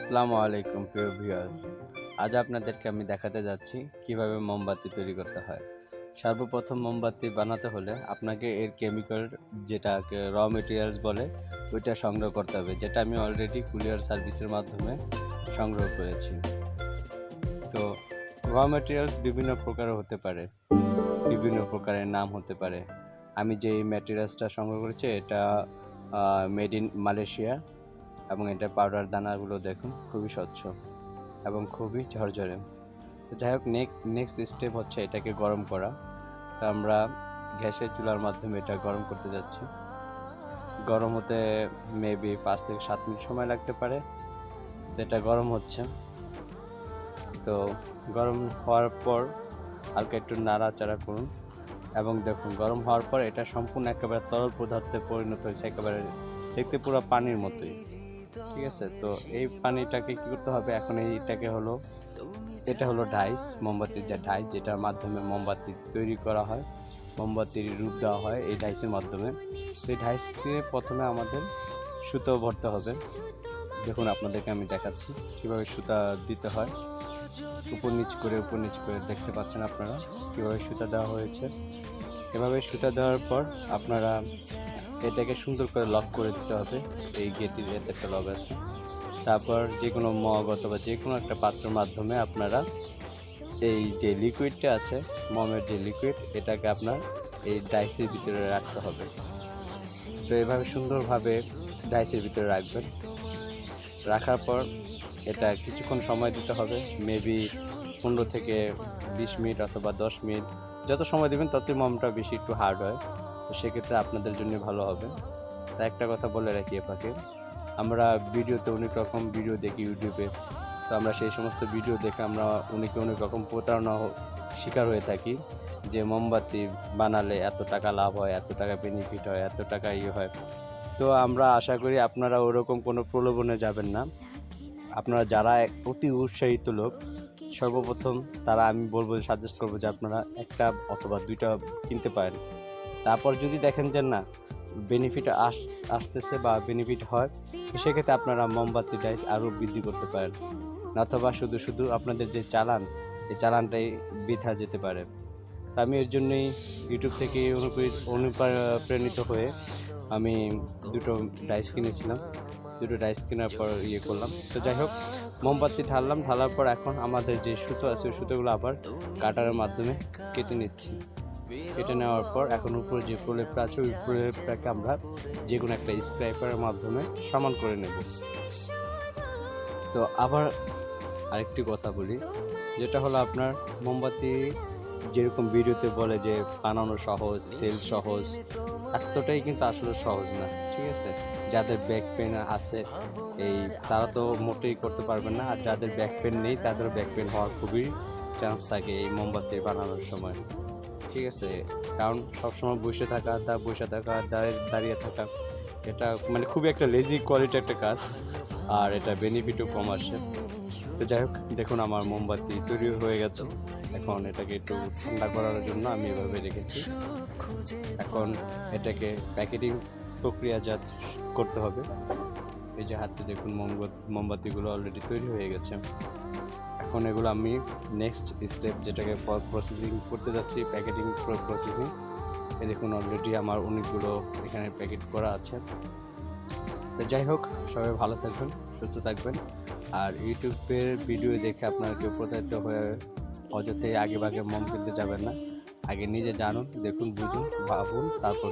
আসসালামু আলাইকুম প্রিয় ভিউয়ার্স। আজ আপনাদেরকে আমি দেখাতে যাচ্ছি কিভাবে মোমবাতি তৈরি করতে হয়। সর্বপ্রথম মোমবাতি বানাতে হলে আপনাকে এর কেমিক্যাল, যেটাকে র মেটেরিয়ালস বলে, ওইটা সংগ্রহ করতে হবে, যেটা আমি অলরেডি কুরিয়ার সার্ভিসের মাধ্যমে সংগ্রহ করেছি। তো র মেটেরিয়ালস বিভিন্ন প্রকার হতে পারে, বিভিন্ন প্রকারের নাম হতে পারে। আমি যে ম্যাটেরিয়ালসটা সংগ্রহ করেছি এটা মেড ইন মালয়েশিয়া, এবং এটা পাউডার দানাগুলো দেখুন খুবই স্বচ্ছ এবং খুবই ঝরঝরে। তো যাই হোক, নেক্সট স্টেপ হচ্ছে এটাকে গরম করা। তো আমরা গ্যাসের চুলার মাধ্যমে এটা গরম করতে যাচ্ছি। গরম হতে মেবি 5 থেকে 7 মিনিট সময় লাগতে পারে। তো এটা গরম হচ্ছে। তো গরম হওয়ার পর হালকা একটু নাড়াচাড়া করুন এবং দেখুন গরম হওয়ার পর এটা সম্পূর্ণ একেবারে তরল পদার্থে পরিণত হয়েছে, একেবারে দেখতে পুরো পানির মতোই। ঠিক আছে, তো এই পানিটাকে কি করতে হবে এখন? এটা হলো ডাইস, মোমবাতির যে ডাইস, যেটার মাধ্যমে মোমবাতি তৈরি করা হয়, মোমবাতির রূপ দেওয়া হয় এই ডাইসের মাধ্যমে। তো এই ডাইস দিয়ে প্রথমে আমাদের সুতো ভরতে হবে। দেখুন আপনাদেরকে আমি দেখাচ্ছি কিভাবে সুতা দিতে হয়। উপর নিচ করে দেখতে পাচ্ছেন আপনারা কিভাবে সুতা দেওয়া হয়েছে। এভাবে সুতা দেওয়ার পর আপনারা এটাকে সুন্দর করে লক করে দিতে হবে। এই গেটের এতে একটা লক আছে। তারপর যে কোনো মগ অথবা যে কোনো একটা পাত্রের মাধ্যমে আপনারা এই যে লিকুইডটা আছে, মমের যে লিকুইড, এটাকে আপনার এই ডাইসের ভিতরে রাখতে হবে। তো এভাবে সুন্দরভাবে ডাইসের ভিতরে রাখবেন। রাখার পর এটা কিছুক্ষণ সময় দিতে হবে, মেবি 15 থেকে 20 মিনিট অথবা 10 মিনিট। যত সময় দেবেন ততই মমটা বেশি একটু হার্ড হয়, তো সেক্ষেত্রে আপনাদের জন্য ভালো হবে। আর একটা কথা বলে রাখি এপাকে, আমরা ভিডিওতে অনেক রকম ভিডিও দেখি ইউটিউবে। তো আমরা সেই সমস্ত ভিডিও দেখে আমরা অনেক রকম প্রতারণা শিকার হয়ে থাকি, যে মোমবাতি বানালে এত টাকা লাভ হয়, এত টাকা বেনিফিট হয়, এত টাকা হয়। তো আমরা আশা করি আপনারা ওরকম কোনো প্রলোভনে যাবেন না। আপনারা যারা অতি উৎসাহিত লোক, সর্বপ্রথম তারা আমি বলবো, সাজেস্ট করবো যে আপনারা একটা অথবা দুইটা কিনতে পারেন। তারপর যদি দেখেন যে না, বেনিফিট আসতেছে বা বেনিফিট হয়, তো সেক্ষেত্রে আপনারা মোমবাতি ডাইস আরও বৃদ্ধি করতে পারেন। অথবা শুধু আপনাদের যে চালান, এই চালানটাই বৃথা যেতে পারে। তা আমি এর জন্যই ইউটিউব থেকে অনুপ্রাণিত হয়ে আমি দুটো ডাইস কিনেছিলাম। দুটো ডাইস কেনার পর করলাম। তো যাই হোক, মোমবাতি ঢালার পর এখন আমাদের যে সুতো আছে, ওই সুতোগুলো আবার কাটারের মাধ্যমে কেটে নিচ্ছি। কেটে নেওয়ার পর এখন উপরে যে প্রলেপটা আছে, ওই প্রলেপটাকে আমরা যে কোনো একটা স্ক্রাইপারের মাধ্যমে সমান করে নেব। তো আবার আরেকটি কথা বলি, যেটা হলো আপনার মোমবাতি যেরকম ভিডিওতে বলে যে বানানো সহজ, সেল সহজ, এতটাই কিন্তু আসলে সহজ না। ঠিক আছে, যাদের ব্যাক পেন আছে তারা তো মোটেই করতে পারবেন না, আর যাদের ব্যাক পেন নেই তাদের ব্যাক পেন হওয়ার খুবই চান্স থাকে এই মোমবাতি বানানোর সময়। ঠিক আছে, কারণ সবসময় বসে থাকা, দাঁড়িয়ে থাকা, এটা মানে খুবই একটা লেজি কোয়ালিটি একটা কাজ, আর এটা বেনিফিটও কম আসে। তো যাই হোক, দেখুন আমার মোমবাতি তৈরি হয়ে গেছে। এখন এটাকে একটু ঠান্ডা করার জন্য আমি এভাবে রেখেছি। এখন এটাকে প্যাকেটিং প্রক্রিয়াজাত করতে হবে। এই যে হাতে দেখুন মোমবাতিগুলো অলরেডি তৈরি হয়ে গেছে। এখন এগুলো আমি নেক্সট স্টেপ, যেটাকে প্রসেসিং করতে যাচ্ছি, প্যাকেটিং প্রসেসিং। এই দেখুন অলরেডি আমার অনেকগুলো এখানে প্যাকেট করা আছে। তো যাই হোক, সবাই ভালো থাকবেন, সুস্থ থাকবেন। আর ইউটিউবের ভিডিও দেখে আপনারা কেউ প্রতারিত হয়ে অযথাই আগে মোম কিনতে যাবেন না। আগে নিজে জানুন, দেখুন, বুঝুন, ভাবুন, তারপর